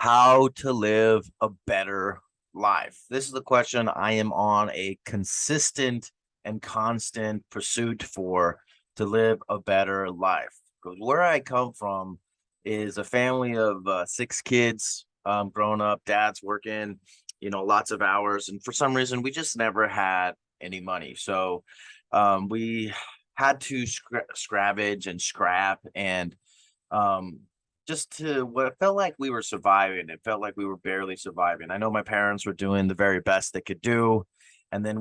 How to live a better life. This is the question I am on a consistent and constant pursuit for, to live a better life. Because where I come from is a family of six kids, growing up. Dad's working, lots of hours, and for some reason we just never had any money. So we had to scravenge and scrap and um just to what it felt like we were surviving. It felt like we were barely surviving. I know my parents were doing the very best they could do. And then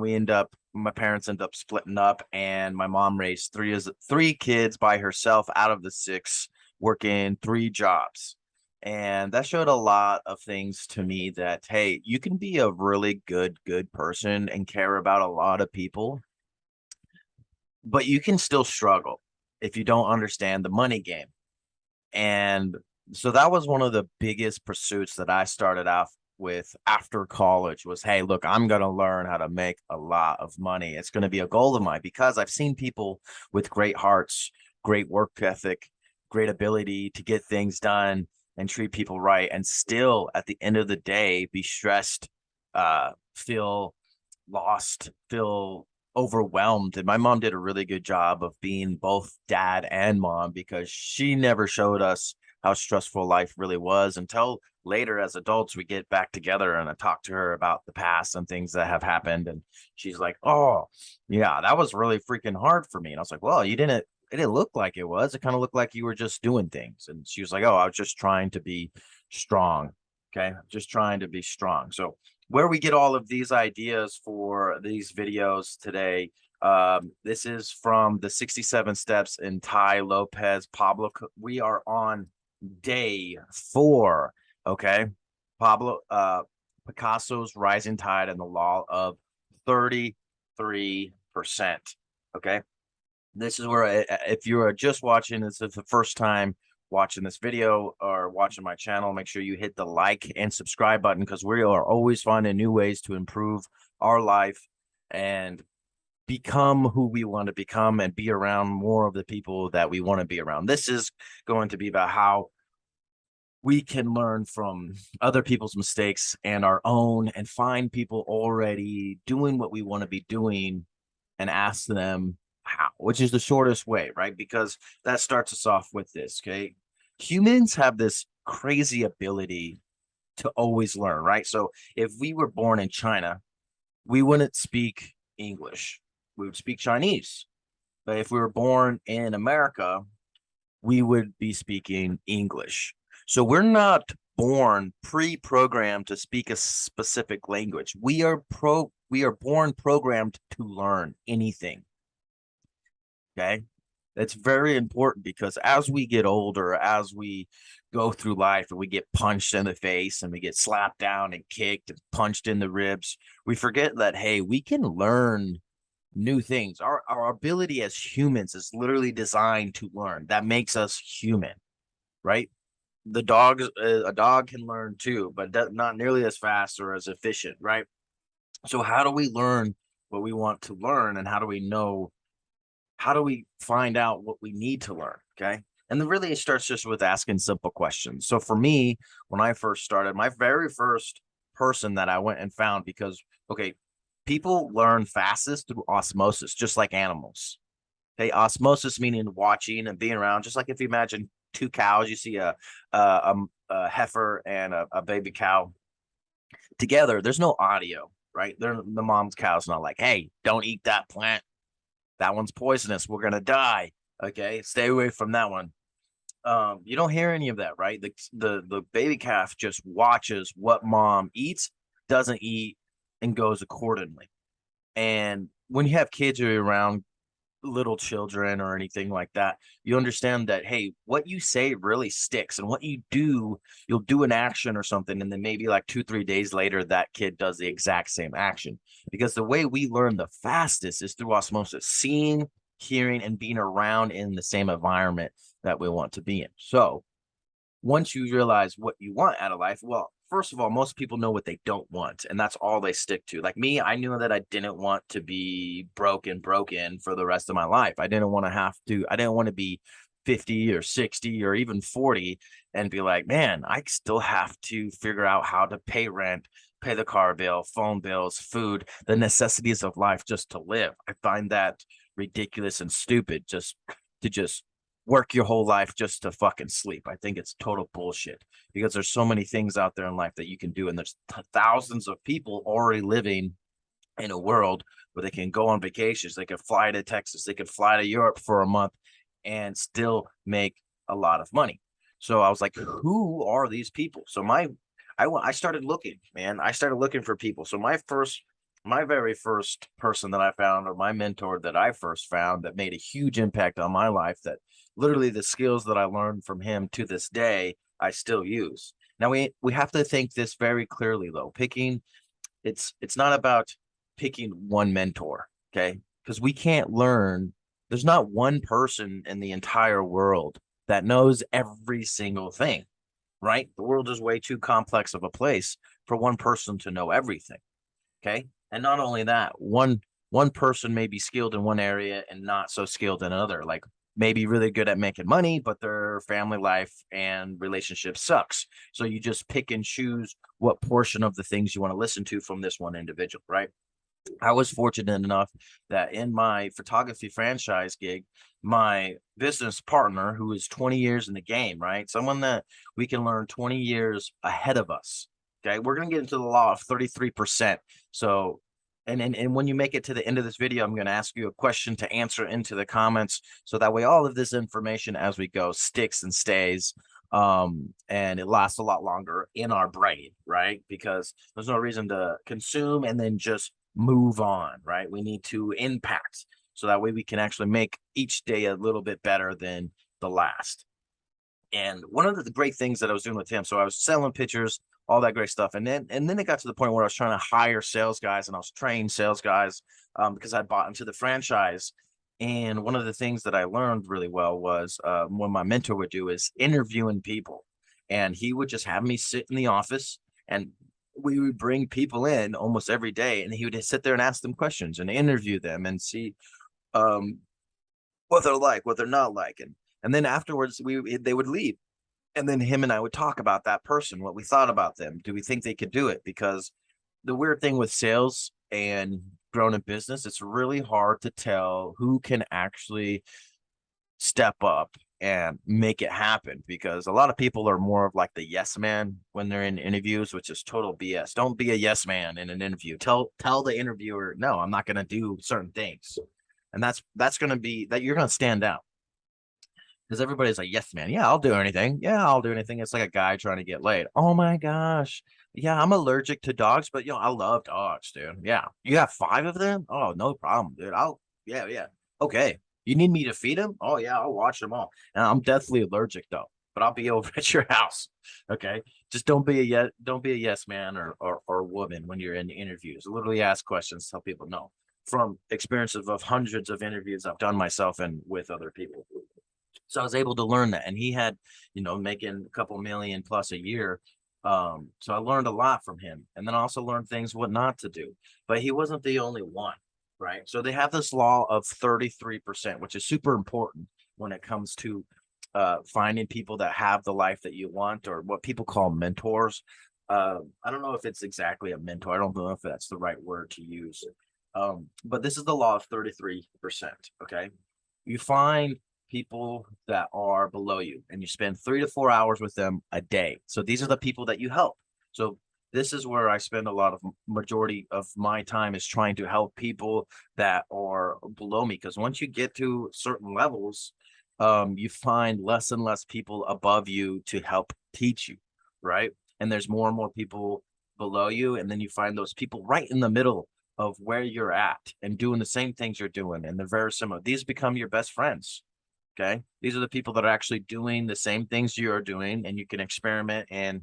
my parents end up splitting up, and my mom raised three kids by herself out of the six, working three jobs. And that showed a lot of things to me that, hey, you can be a really good person and care about a lot of people, but you can still struggle if you don't understand the money game. And so that was one of the biggest pursuits that I started off with after college was, hey, look, I'm going to learn how to make a lot of money. It's going to be a goal of mine because I've seen people with great hearts, great work ethic, great ability to get things done and treat people right, and still at the end of the day be stressed, feel lost, feel overwhelmed. And my mom did a really good job of being both dad and mom, because she never showed us how stressful life really was until later as adults we get back together and I talk to her about the past and things that have happened, and she's like, oh yeah, that was really freaking hard for me. And I was like, well, it didn't look like it was. It kind of looked like you were just doing things. And she was like, oh, I was just trying to be strong. Okay, just trying to be strong. So where we get all of these ideas for these videos today. This is from the 67 steps in Tai Lopez Pablo. We are on day 4. Okay. Pablo Picasso's Rising Tide and the Law of 33%. Okay. This is where, if you're just watching this, it's the first time watching this video or watching my channel, make sure you hit the like and subscribe button, because we are always finding new ways to improve our life and become who we want to become and be around more of the people that we want to be around. This is going to be about how we can learn from other people's mistakes and our own, and find people already doing what we want to be doing and ask them how, which is the shortest way, right? Because that starts us off with this. Okay. Humans have this crazy ability to always learn, right? So if we were born in China, we wouldn't speak English, we would speak Chinese. But if we were born in America, we would be speaking English. So we're not born pre-programmed to speak a specific language. We are born programmed to learn anything. Okay. That's very important, because as we get older, as we go through life and we get punched in the face and we get slapped down and kicked and punched in the ribs, we forget that, hey, we can learn new things. Our ability as humans is literally designed to learn. That makes us human, right? A dog can learn too, but not nearly as fast or as efficient, right? So how do we learn what we want to learn, and how do we find out what we need to learn? Okay. And then really it starts just with asking simple questions. So for me, when I first started, my very first person that I went and found, because, okay, people learn fastest through osmosis, just like animals. Okay. Osmosis meaning watching and being around, just like if you imagine two cows, you see a heifer and a baby cow together, there's no audio, right? The mom's cow's not like, hey, don't eat that plant, that one's poisonous, we're gonna die. Okay, stay away from that one. You don't hear any of that, right? The baby calf just watches what mom eats, doesn't eat, and goes accordingly. And when you have kids who are around, little children or anything like that, you understand that, hey, what you say really sticks, and what you do, you'll do an action or something, and then maybe like 2 3 days later that kid does the exact same action. Because the way we learn the fastest is through osmosis, seeing, hearing, and being around in the same environment that we want to be in. So once you realize what you want out of life, well, first of all, most people know what they don't want, and that's all they stick to. Like me, I knew that I didn't want to be broken for the rest of my life. I didn't want to be 50 or 60 or even 40 and be like, man, I still have to figure out how to pay rent, pay the car bill, phone bills, food, the necessities of life just to live. I find that ridiculous and stupid just work your whole life just to fucking sleep. I think it's total bullshit because there's so many things out there in life that you can do. And there's thousands of people already living in a world where they can go on vacations. They could fly to Texas. They could fly to Europe for a month and still make a lot of money. So I was like, who are these people? So I started looking, man. I started looking for people. So my very first person that I found, or my mentor that I first found that made a huge impact on my life, that literally the skills that I learned from him to this day, I still use. Now we have to think this very clearly though. It's not about picking one mentor, okay? Because we can't learn. There's not one person in the entire world that knows every single thing, right? The world is way too complex of a place for one person to know everything, okay? And not only that, one person may be skilled in one area and not so skilled in another. Like maybe really good at making money, but their family life and relationship sucks. So you just pick and choose what portion of the things you want to listen to from this one individual, right? I was fortunate enough that in my photography franchise gig, my business partner, who is 20 years in the game, right? Someone that we can learn 20 years ahead of us. Okay. We're going to get into the law of 33%. So, and when you make it to the end of this video, I'm going to ask you a question to answer into the comments. So that way, all of this information as we go sticks and stays. And it lasts a lot longer in our brain, right? Because there's no reason to consume and then just move on, right? We need to impact so that way we can actually make each day a little bit better than the last. And one of the great things that I was doing with him, so I was selling pictures, all that great stuff, and then it got to the point where I was trying to hire sales guys and I was training sales guys because I bought into the franchise. And one of the things that I learned really well was what my mentor would do is interviewing people, and he would just have me sit in the office and we would bring people in almost every day, and he would sit there and ask them questions and interview them and see um, what they're like, what they're not like, and then afterwards they would leave, and then him and I would talk about that person, what we thought about them. Do we think they could do it? Because the weird thing with sales and growing a business, it's really hard to tell who can actually step up and make it happen, because a lot of people are more of like the yes man when they're in interviews, which is total BS. Don't be a yes man in an interview. Tell the interviewer, no, I'm not going to do certain things. And that's going to be that you're going to stand out, because everybody's like, yes man, yeah, I'll do anything. Yeah, I'll do anything. It's like a guy trying to get laid. Oh my gosh. Yeah, I'm allergic to dogs, but I love dogs, dude. Yeah. You have 5 of them? Oh, no problem, dude. Yeah. Okay. You need me to feed them? Oh yeah, I'll watch them all. And I'm deathly allergic though, but I'll be over at your house. Okay. Just don't be a yes man or woman when you're in interviews. Literally ask questions, tell people no. From experiences of hundreds of interviews I've done myself and with other people. So I was able to learn that. And he had, making a couple million plus a year. So I learned a lot from him, and then also learned things what not to do. But he wasn't the only one, right? So they have this law of 33%, which is super important when it comes to finding people that have the life that you want, or what people call mentors. I don't know if it's exactly a mentor. I don't know if that's the right word to use. But this is the law of 33%. Okay. You find people that are below you and you spend 3 to 4 hours with them a day. So these are the people that you help. So this is where I spend a lot of majority of my time, is trying to help people that are below me. Because once you get to certain levels, you find less and less people above you to help teach you, right? And there's more and more people below you, and then you find those people right in the middle of where you're at and doing the same things you're doing, and they're very similar. These become your best friends. Okay. These are the people that are actually doing the same things you're doing, and you can experiment and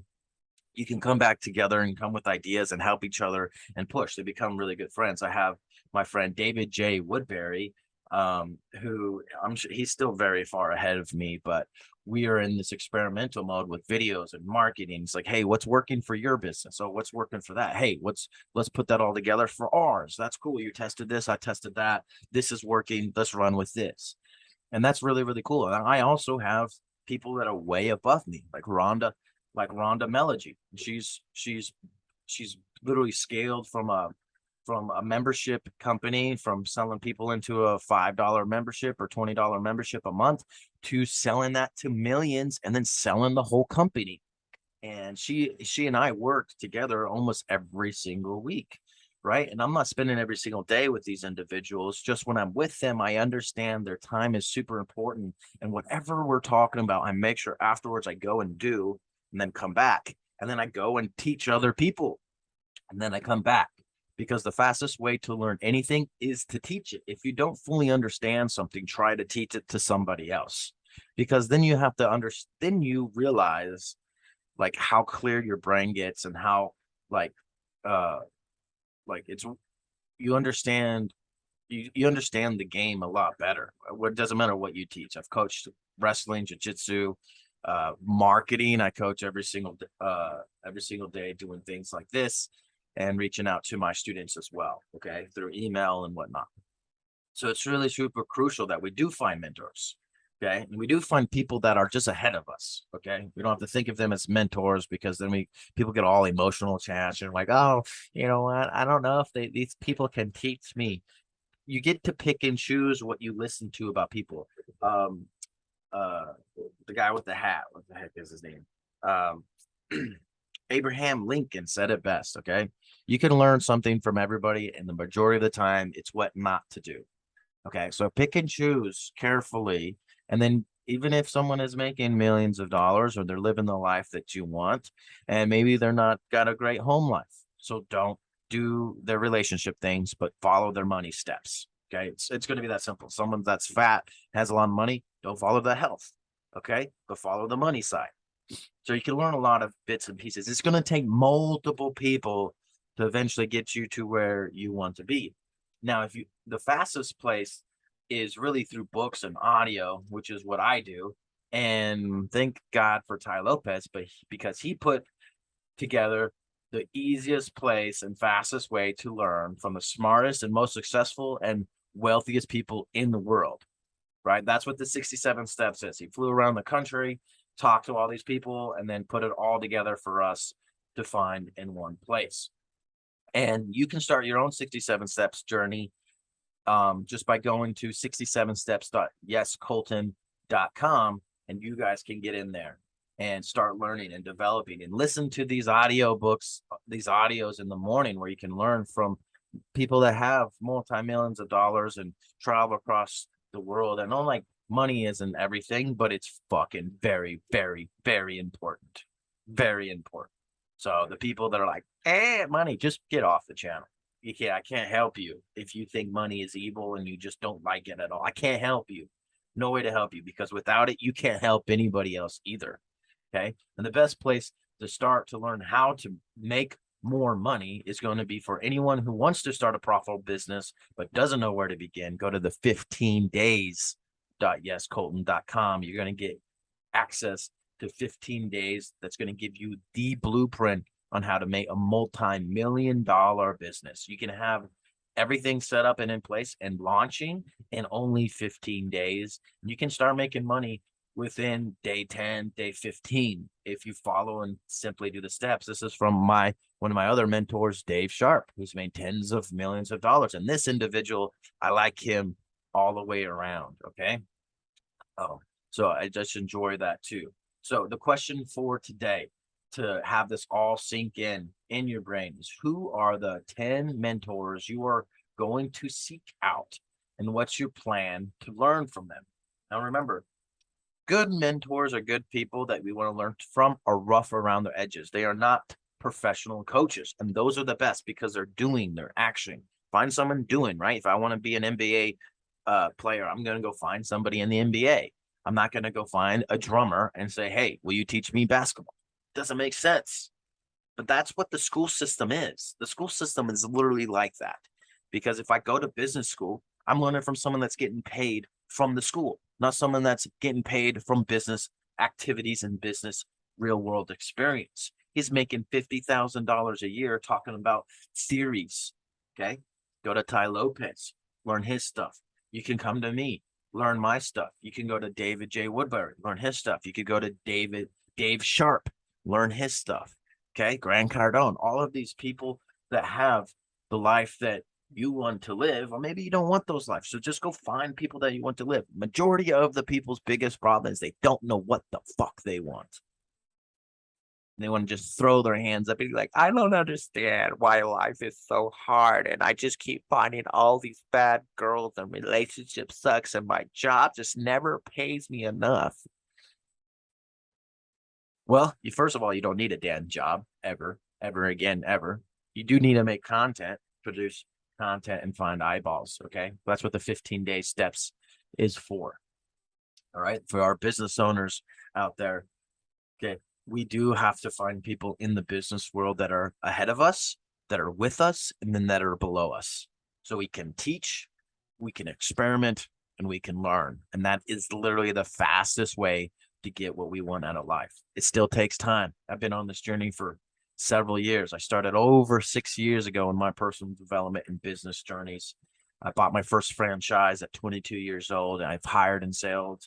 you can come back together and come with ideas and help each other and push. They become really good friends. I have my friend David J. Woodbury, who I'm sure he's still very far ahead of me, but we are in this experimental mode with videos and marketing. It's like, hey, what's working for your business? Oh, what's working for that? Hey, let's put that all together for ours. That's cool. You tested this, I tested that. This is working. Let's run with this. And that's really, really cool. And I also have people that are way above me, like Rhonda Melody. She's literally scaled from a membership company, from selling people into a $5 membership or $20 membership a month, to selling that to millions and then selling the whole company. And she and I worked together almost every single week, right? And I'm not spending every single day with these individuals. Just when I'm with them, I understand their time is super important. And whatever we're talking about, I make sure afterwards I go and do, and then come back. And then I go and teach other people. And then I come back, because the fastest way to learn anything is to teach it. If you don't fully understand something, try to teach it to somebody else, because then you have to understand, then you realize like how clear your brain gets, and how like uh it's, you understand, you understand the game a lot better. It doesn't matter what you teach. I've coached wrestling, jiu-jitsu, marketing. I coach every single day doing things like this, and reaching out to my students as well, okay, through email and whatnot. So it's really super crucial that we do find mentors. Okay. And we do find people that are just ahead of us. Okay. We don't have to think of them as mentors, because then people get all emotional attached and like, oh, you know what? I don't know if these people can teach me. You get to pick and choose what you listen to about people. Um, uh, the guy with the hat, what the heck is his name? Um, Abraham Lincoln said it best. Okay. You can learn something from everybody, and the majority of the time, it's what not to do. Okay, so pick and choose carefully. And then even if someone is making millions of dollars, or they're living the life that you want, and maybe they're not got a great home life, so don't do their relationship things, but follow their money steps. Okay, it's going to be that simple. Someone that's fat, has a lot of money, don't follow the health. Okay, but follow the money side. So you can learn a lot of bits and pieces. It's going to take multiple people to eventually get you to where you want to be. Now, if you, the fastest place is really through books and audio, which is what I do. And thank God for Ty Lopez, because he put together the easiest place and fastest way to learn from the smartest and most successful and wealthiest people in the world, right? That's what the 67 steps is. He flew around the country, talked to all these people, and then put it all together for us to find in one place. And you can start your own 67 steps journey, just by going to 67steps.yescolton.com, and you guys can get in there and start learning and developing, and listen to these audio books, these audios in the morning, where you can learn from people that have multi-millions of dollars and travel across the world. And not like money isn't everything, but it's fucking very, very, very important. Very important. So the people that are like, money, just get off the channel. I can't help you if you think money is evil and you just don't like it at all. I can't help you. No way to help you, because without it, you can't help anybody else either. Okay. And the best place to start to learn how to make more money is going to be for anyone who wants to start a profitable business but doesn't know where to begin. Go to the 15days.yescolton.com. You're going to get access to 15 days that's going to give you the blueprint on how to make a multi-million-dollar business. You can have everything set up and in place and launching in only 15 days. You can start making money within day 10, day 15, if you follow and simply do the steps. This is from one of my other mentors, Dave Sharp, who's made tens of millions of dollars. And this individual, I like him all the way around. Okay. Oh, so I just enjoy that too. So the question for today, to have this all sink in your brain, is who are the 10 mentors you are going to seek out, and what's your plan to learn from them? Now, remember, good mentors are good people that we want to learn from, are rough around their edges. They are not professional coaches, and those are the best because they're action. Find someone doing, right? If I want to be an NBA player, I'm going to go find somebody in the NBA. I'm not going to go find a drummer and say, hey, will you teach me basketball? Doesn't make sense. But that's what the school system is. The school system is literally like that. Because if I go to business school, I'm learning from someone that's getting paid from the school, not someone that's getting paid from business activities and business real world experience. He's making $50,000 a year talking about theories. Okay. Go to Ty Lopez, learn his stuff. You can come to me, learn my stuff. You can go to David J. Woodbury, learn his stuff. You could go to Dave Sharp, learn his stuff. Okay. Grant Cardone, all of these people that have the life that you want to live, or maybe you don't want those lives. So just go find people that you want to live. Majority of the people's biggest problem is they don't know what the fuck they want. They want to just throw their hands up and be like, I don't understand why life is so hard. And I just keep finding all these bad girls and relationship sucks. And my job just never pays me enough. Well, first of all, you don't need a damn job ever again, ever. You do need to make content, produce content, and find eyeballs. Okay. That's what the 15-day steps is for. All right. For our business owners out there. Okay. We do have to find people in the business world that are ahead of us, that are with us, and then that are below us. So we can teach, we can experiment, and we can learn. And that is literally the fastest way to get what we want out of life. It still takes time. I've been on this journey for several years. I started over 6 years ago in my personal development and business journeys. I bought my first franchise at 22 years old, and I've hired and sold,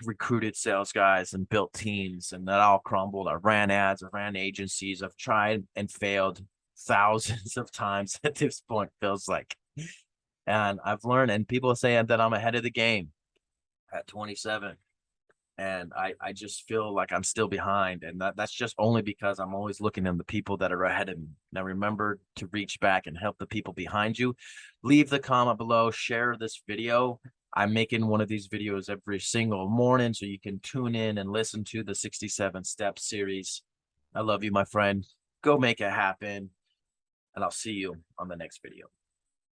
recruited sales guys and built teams, and that all crumbled. I ran ads, I ran agencies. I've tried and failed thousands of times at this point, feels like. And I've learned, and people say that I'm ahead of the game at 27. And I just feel like I'm still behind. And that's just only because I'm always looking at the people that are ahead of me. Now, remember to reach back and help the people behind you. Leave the comment below, share this video. I'm making one of these videos every single morning, so you can tune in and listen to the 67 Step series. I love you, my friend. Go make it happen. And I'll see you on the next video.